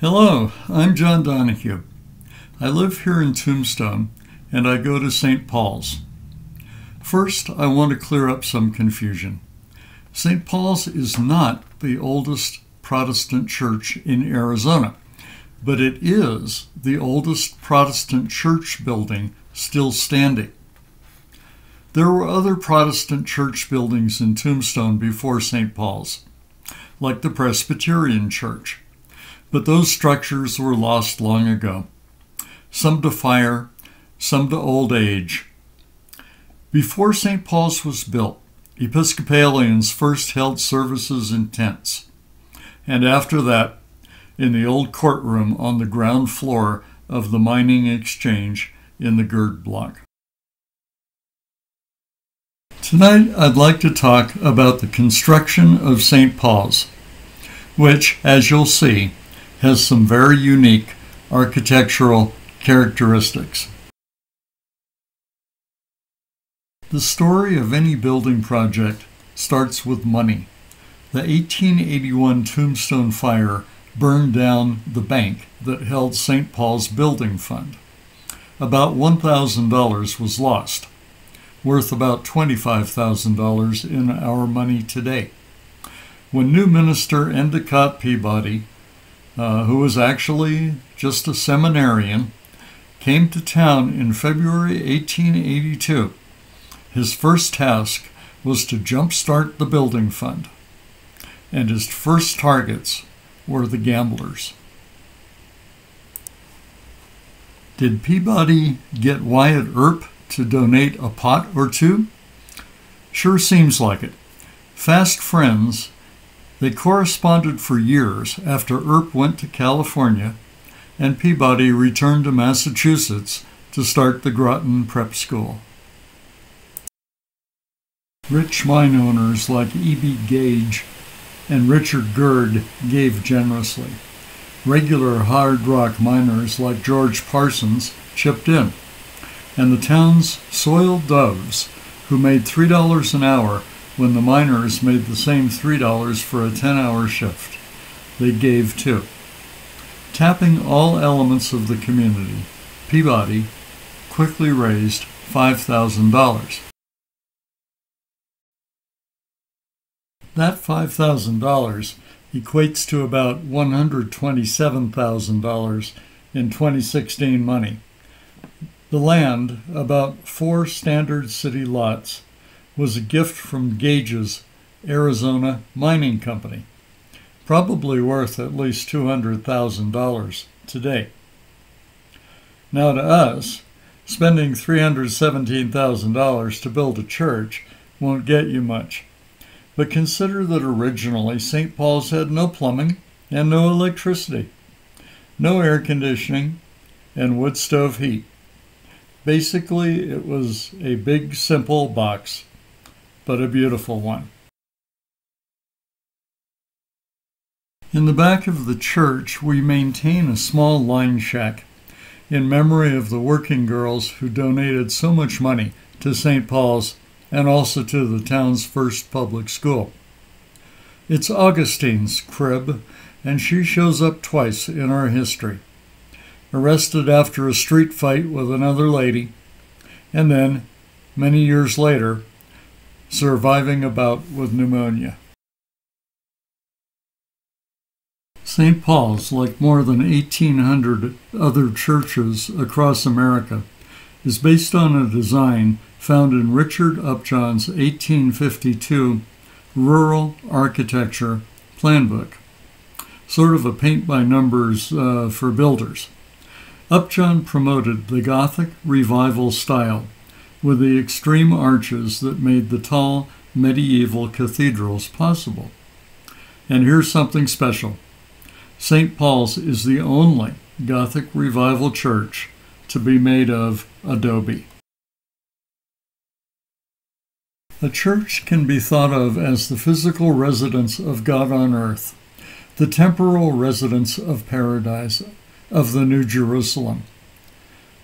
Hello, I'm John Donahue. I live here in Tombstone, and I go to St. Paul's. First, I want to clear up some confusion. St. Paul's is not the oldest Protestant church in Arizona, but it is the oldest Protestant church building still standing. There were other Protestant church buildings in Tombstone before St. Paul's, like the Presbyterian Church, but those structures were lost long ago, some to fire, some to old age. Before St. Paul's was built, Episcopalians first held services in tents, and after that, in the old courtroom on the ground floor of the mining exchange in the Gerd block. Tonight, I'd like to talk about the construction of St. Paul's, which, as you'll see, has some very unique architectural characteristics. The story of any building project starts with money. The 1881 Tombstone fire burned down the bank that held St. Paul's Building Fund. About $1,000 was lost, worth about $25,000 in our money today. When new minister Endicott Peabody, who was actually just a seminarian, came to town in February 1882, his first task was to jumpstart the building fund, and his first targets were the gamblers. Did Peabody get Wyatt Earp to donate a pot or two? Sure seems like it. Fast friends, they corresponded for years after Earp went to California and Peabody returned to Massachusetts to start the Groton Prep School. Rich mine owners like E.B. Gage and Richard Gerd gave generously. Regular hard rock miners like George Parsons chipped in, and the town's soiled doves, who made $3 an hour when the miners made the same $3 for a 10-hour shift, they gave too. Tapping all elements of the community, Peabody quickly raised $5,000. That $5,000 equates to about $127,000 in 2016 money. The land, about 4 standard city lots, was a gift from Gage's Arizona Mining Company, probably worth at least $200,000 today. Now to us, spending $317,000 to build a church won't get you much. But consider that originally St. Paul's had no plumbing and no electricity, no air conditioning, and wood stove heat. Basically, it was a big, simple box, but a beautiful one. In the back of the church, we maintain a small line shack in memory of the working girls who donated so much money to St. Paul's and also to the town's first public school. It's Augustine's crib, and she shows up twice in our history. Arrested after a street fight with another lady, and then, many years later, surviving a bout with pneumonia. St. Paul's, like more than 1,800 other churches across America, is based on a design found in Richard Upjohn's 1852 Rural Architecture Plan Book, sort of a paint-by-numbers for builders. Upjohn promoted the Gothic Revival style with the extreme arches that made the tall medieval cathedrals possible. And here's something special. St. Paul's is the only Gothic Revival church to be made of adobe. A church can be thought of as the physical residence of God on earth, the temporal residence of paradise, of the New Jerusalem.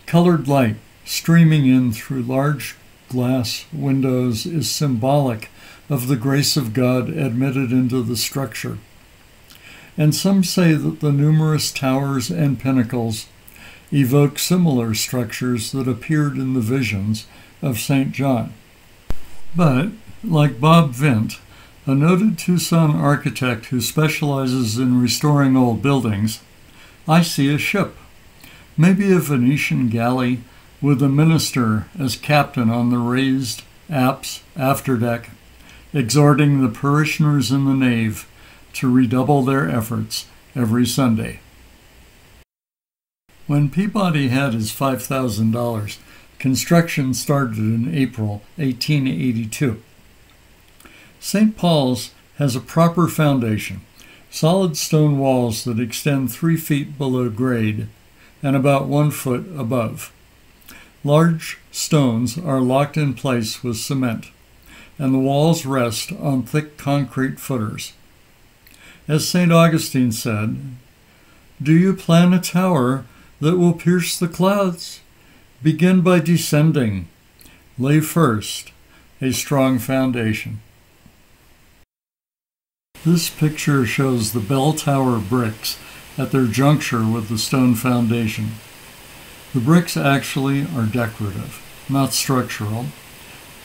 Colored light streaming in through large glass windows is symbolic of the grace of God admitted into the structure. and some say that the numerous towers and pinnacles evoke similar structures that appeared in the visions of St. John. But, like Bob Vint, a noted Tucson architect who specializes in restoring old buildings, I see a ship, maybe a Venetian galley with a minister as captain on the raised apse afterdeck, exhorting the parishioners in the nave to redouble their efforts every Sunday. When Peabody had his $5,000, construction started in April 1882. St. Paul's has a proper foundation, solid stone walls that extend 3 feet below grade and about 1 foot above. Large stones are locked in place with cement, and the walls rest on thick concrete footers. As St. Augustine said, "Do you plan a tower that will pierce the clouds? Begin by descending. Lay first a strong foundation." This picture shows the bell tower bricks at their juncture with the stone foundation. The bricks actually are decorative, not structural.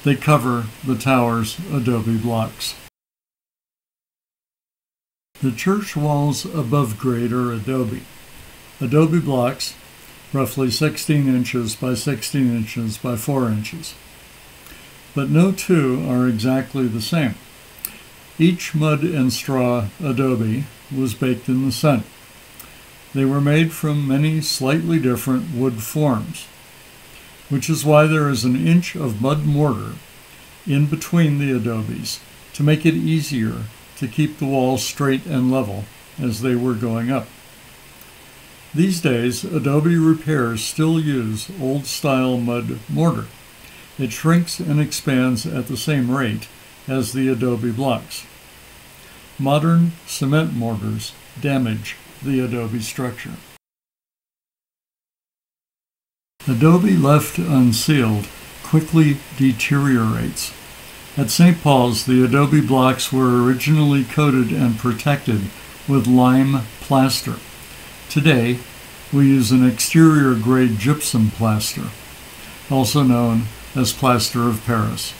They cover the tower's adobe blocks. The church walls above grade are adobe. Adobe blocks, roughly 16 inches by 16 inches by 4 inches. But no two are exactly the same. Each mud and straw adobe was baked in the sun. They were made from many slightly different wood forms, which is why there is an inch of mud mortar in between the adobes to make it easier to keep the walls straight and level as they were going up. These days, adobe repairs still use old-style mud mortar. It shrinks and expands at the same rate as the adobe blocks. Modern cement mortars damage the adobe structure. Adobe left unsealed quickly deteriorates. At St. Paul's, the adobe blocks were originally coated and protected with lime plaster. Today, we use an exterior-grade gypsum plaster, also known as plaster of Paris.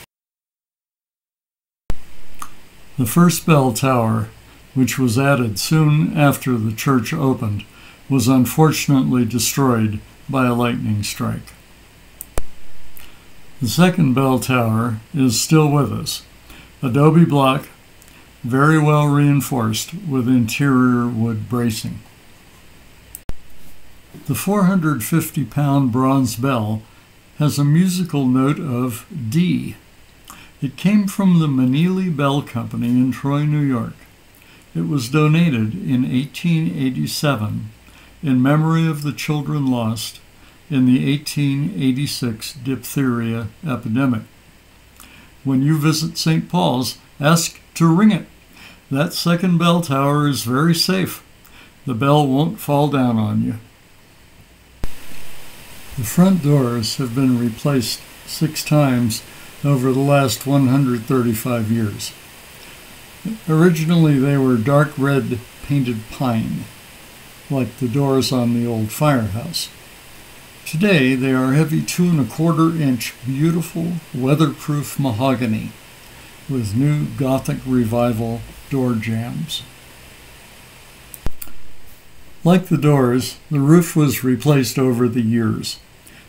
The first bell tower, which was added soon after the church opened, was unfortunately destroyed by a lightning strike. The second bell tower is still with us. Adobe block, very well reinforced with interior wood bracing. The 450-pound bronze bell has a musical note of D. It came from the Manili Bell Company in Troy, New York. It was donated in 1887 in memory of the children lost in the 1886 diphtheria epidemic. When you visit St. Paul's, ask to ring it. That second bell tower is very safe. The bell won't fall down on you. The front doors have been replaced 6 times over the last 135 years. Originally, they were dark red painted pine, like the doors on the old firehouse. Today, they are heavy 2¼ inch beautiful weatherproof mahogany with new Gothic Revival door jambs. Like the doors, the roof was replaced over the years.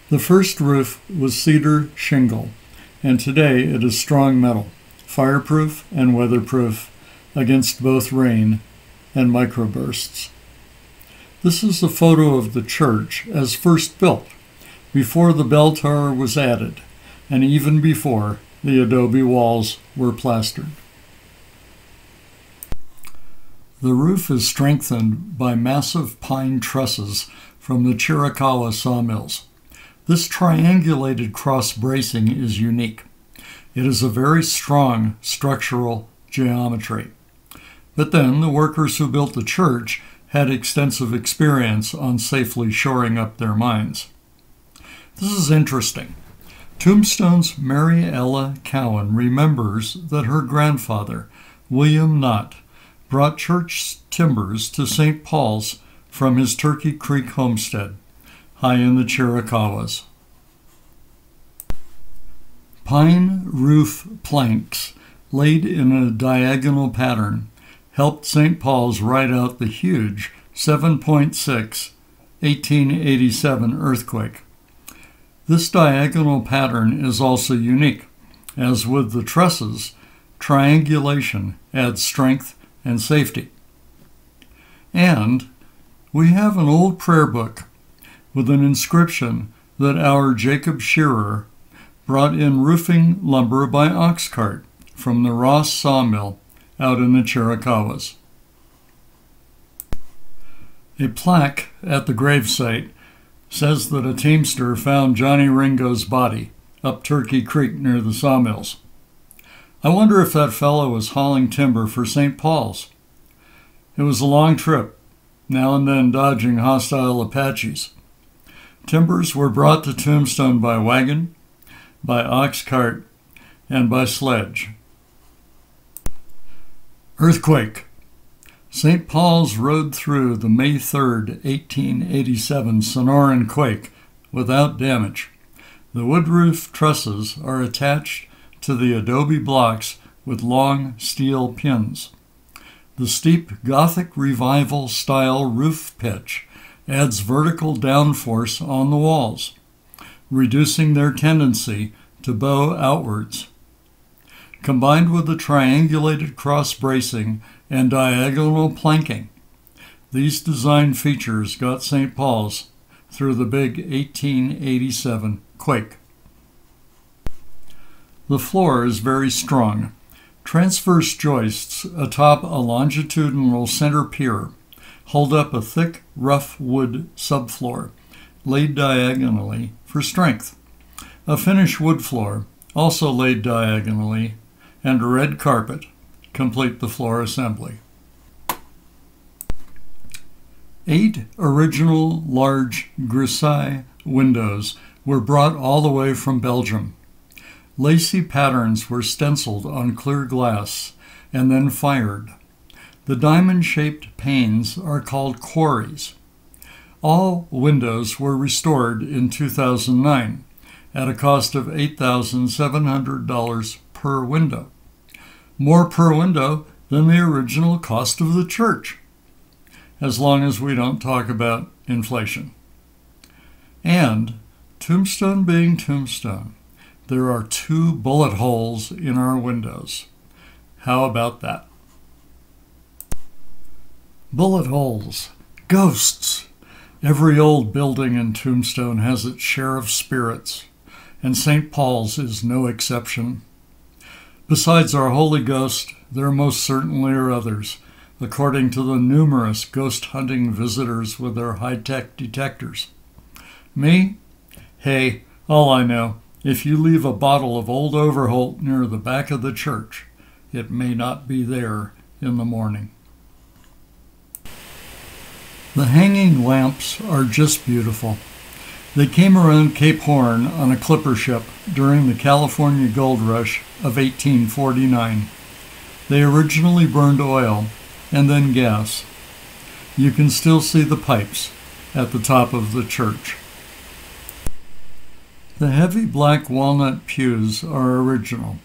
The first roof was cedar shingle, and today it is strong metal, fireproof and weatherproof against both rain and microbursts. This is a photo of the church as first built, before the bell tower was added, and even before the adobe walls were plastered. The roof is strengthened by massive pine trusses from the Chiricahua sawmills. This triangulated cross bracing is unique. It is a very strong structural geometry. But then the workers who built the church had extensive experience on safely shoring up their mines. This is interesting. Tombstone's Mary Ella Cowan remembers that her grandfather, William Knott, brought church timbers to St. Paul's from his Turkey Creek homestead, high in the Chiricahuas. Pine roof planks laid in a diagonal pattern helped St. Paul's ride out the huge 7.6 1887 earthquake. This diagonal pattern is also unique. As with the trusses, triangulation adds strength and safety. And we have an old prayer book with an inscription that our Jacob Shearer brought in roofing lumber by ox cart from the Ross sawmill out in the Chiricahuas. A plaque at the gravesite says that a teamster found Johnny Ringo's body up Turkey Creek near the sawmills. I wonder if that fellow was hauling timber for St. Paul's. It was a long trip, now and then dodging hostile Apaches. Timbers were brought to Tombstone by wagon, by ox cart, and by sledge. Earthquake. St. Paul's rode through the May 3rd, 1887 Sonoran quake without damage. The wood roof trusses are attached to the adobe blocks with long steel pins. The steep Gothic Revival style roof pitch adds vertical downforce on the walls, reducing their tendency to bow outwards. Combined with the triangulated cross bracing and diagonal planking, these design features got St. Paul's through the big 1887 quake. The floor is very strong. Transverse joists atop a longitudinal center pier hold up a thick, rough wood subfloor laid diagonally for strength. A finished wood floor, also laid diagonally, and a red carpet complete the floor assembly. 8 original large grisaille windows were brought all the way from Belgium. Lacy patterns were stenciled on clear glass and then fired. The diamond-shaped panes are called quarries. All windows were restored in 2009 at a cost of $8,700 per window. More per window than the original cost of the church, as long as we don't talk about inflation. And, Tombstone being Tombstone, there are 2 bullet holes in our windows. How about that? Bullet holes. Ghosts. Every old building in Tombstone has its share of spirits, and St. Paul's is no exception. Besides our Holy Ghost, there most certainly are others, according to the numerous ghost-hunting visitors with their high-tech detectors. Me? Hey, all I know, if you leave a bottle of Old Overholt near the back of the church, it may not be there in the morning. The hanging lamps are just beautiful. They came around Cape Horn on a clipper ship during the California Gold Rush of 1849. They originally burned oil and then gas. You can still see the pipes at the top of the church. The heavy black walnut pews are original,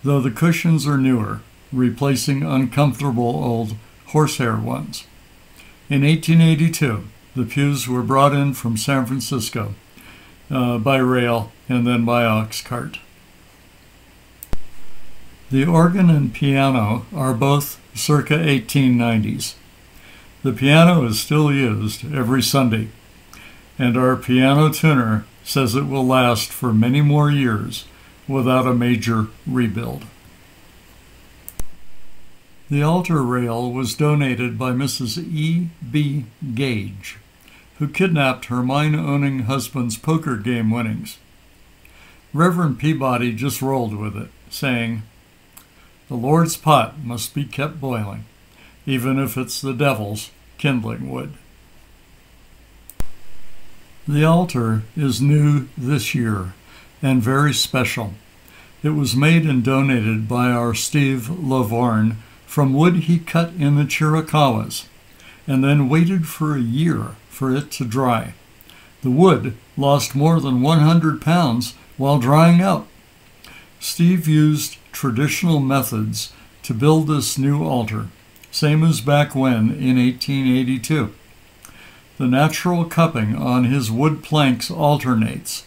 though the cushions are newer, replacing uncomfortable old horsehair ones. In 1882, the pews were brought in from San Francisco by rail and then by ox cart. The organ and piano are both circa 1890s. The piano is still used every Sunday, and our piano tuner says it will last for many more years without a major rebuild. The altar rail was donated by Mrs. E.B. Gage, who kidnapped her mine-owning husband's poker game winnings. Reverend Peabody just rolled with it, saying, "The Lord's pot must be kept boiling, even if it's the devil's kindling wood." The altar is new this year and very special. It was made and donated by our Steve Lavorne from wood he cut in the Chiricahuas, and then waited for a year for it to dry. The wood lost more than 100 pounds while drying out. Steve used traditional methods to build this new altar, same as back when in 1882. The natural cupping on his wood planks alternates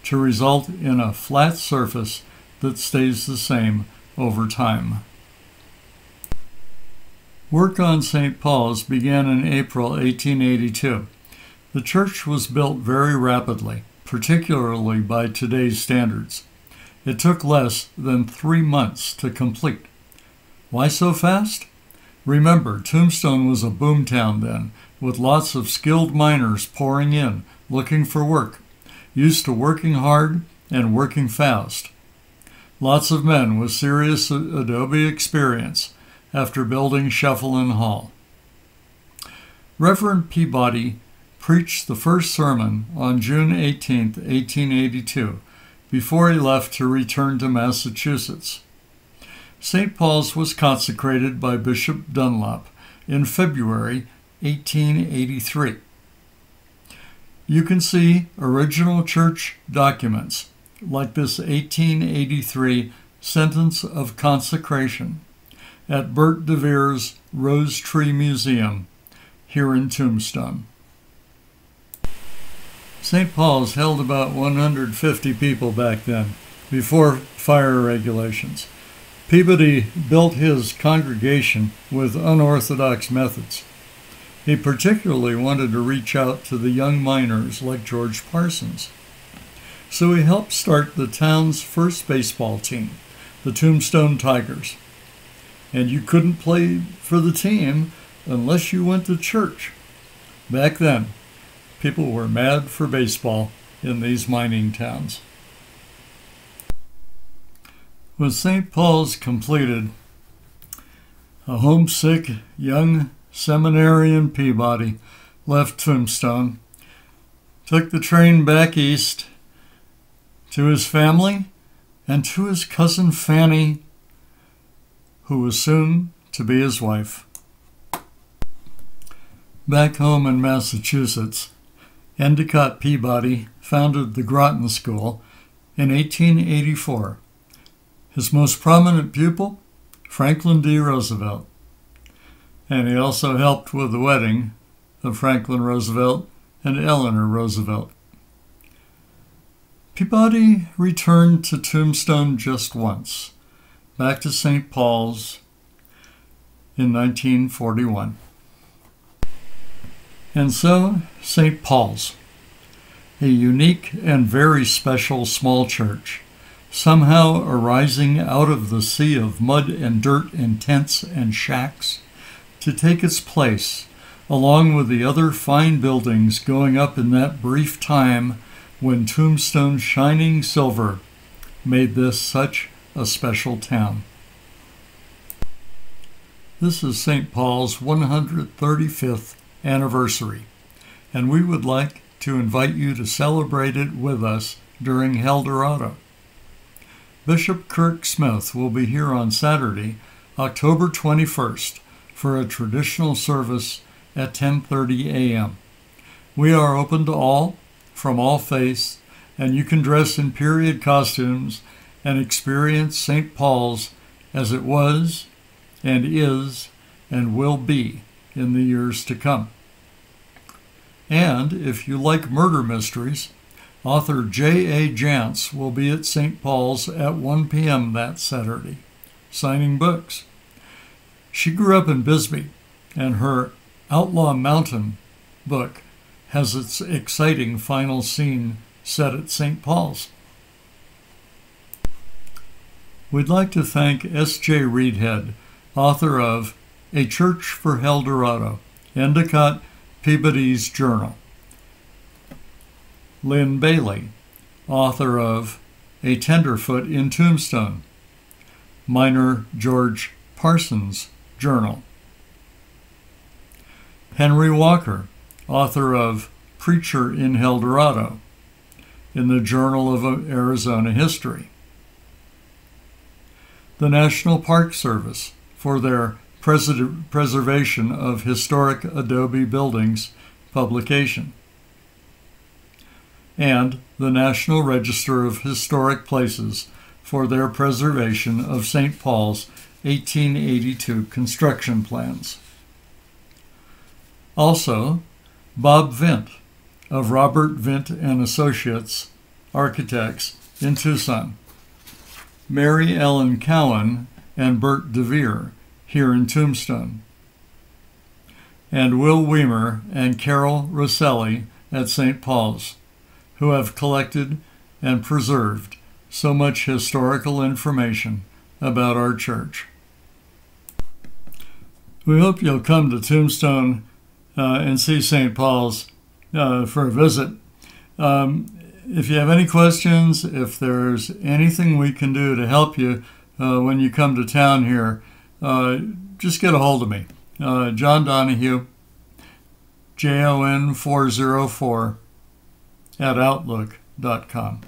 to result in a flat surface that stays the same over time. Work on St. Paul's began in April 1882. The church was built very rapidly, particularly by today's standards. It took less than 3 months to complete. Why so fast? Remember, Tombstone was a boomtown then, with lots of skilled miners pouring in, looking for work, used to working hard and working fast. Lots of men with serious adobe experience after building Sheffield Hall. Reverend Peabody preached the first sermon on June 18, 1882, before he left to return to Massachusetts. St. Paul's was consecrated by Bishop Dunlop in February 1883. You can see original church documents like this 1883 sentence of consecration at Bert de Vere's Rose Tree Museum here in Tombstone. St. Paul's held about 150 people back then, before fire regulations. Peabody built his congregation with unorthodox methods. He particularly wanted to reach out to the young miners like George Parsons. So he helped start the town's first baseball team, the Tombstone Tigers. And you couldn't play for the team unless you went to church. Back then, people were mad for baseball in these mining towns. With St. Paul's completed, a homesick young seminarian Peabody left Tombstone, took the train back east to his family and to his cousin Fanny, who was soon to be his wife. Back home in Massachusetts, Endicott Peabody founded the Groton School in 1884. His most prominent pupil, Franklin D. Roosevelt. And he also helped with the wedding of Franklin Roosevelt and Eleanor Roosevelt. Peabody returned to Tombstone just once, back to St. Paul's in 1941. And so, St. Paul's, a unique and very special small church, somehow arising out of the sea of mud and dirt and tents and shacks, to take its place, along with the other fine buildings going up in that brief time when Tombstone's shining silver made this such a special town. This is St. Paul's 135th anniversary, and we would like to invite you to celebrate it with us during Eldorado. Bishop Kirk Smith will be here on Saturday, October 21st, for a traditional service at 10:30 a.m. We are open to all, from all faiths, and you can dress in period costumes and experience St. Paul's as it was and is and will be in the years to come. And if you like murder mysteries, author J.A. Jantz will be at St. Paul's at 1 p.m. that Saturday, signing books. She grew up in Bisbee, and her Outlaw Mountain book has its exciting final scene set at St. Paul's. We'd like to thank S.J. Reedhead, author of A Church for Eldorado, Endicott Peabody's Journal. Lynn Bailey, author of A Tenderfoot in Tombstone, Miner George Parsons' Journal. Henry Walker, author of Preacher in Eldorado, in the Journal of Arizona History. The National Park Service, for their Preservation of Historic Adobe Buildings publication, and the National Register of Historic Places for their preservation of St. Paul's 1882 construction plans. Also, Bob Vint of Robert Vint and Associates Architects in Tucson, Mary Ellen Cowan and Bert DeVere here in Tombstone, and Will Weimer and Carol Rosselli at St. Paul's, who have collected and preserved so much historical information about our church. We hope you'll come to Tombstone and see St. Paul's for a visit. If you have any questions, if there's anything we can do to help you when you come to town here, just get a hold of me. John Donahue, JON404 @outlook.com.